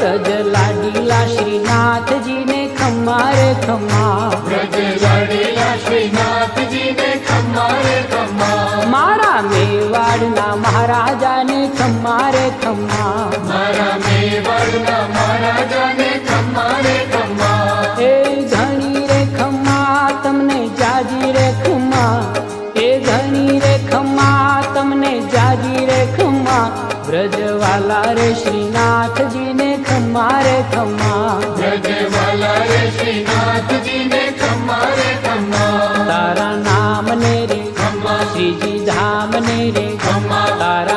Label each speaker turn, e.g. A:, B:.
A: ब्रज लाडीला श्रीनाथ जी ने खम्मा रे खम्मा,
B: ब्रज लाडीला श्रीनाथ जी ने खम्मा रे खम्मा,
A: मारा मेवाड़ना महाराजा ने खम्मा रे खम्मा,
B: मारा मेवाड़ना महाराजा ने खम्मा रे खम्मा,
A: ए घणी रे खम्मा तमने जाजी रे खम्मा, ए घणी रे खम्मा तमने जाजी रे खम्मा, ब्रजवाला रे श्रीनाथ जी ने खम्मा रे खम्मा,
B: ब्रजवाला रे श्रीनाथ जी ने खम्मा रे खम्मा,
A: तारा नाम ने रे
B: खम्मा
A: श्रीजी धाम ने रे
B: खम्मा,
A: तारा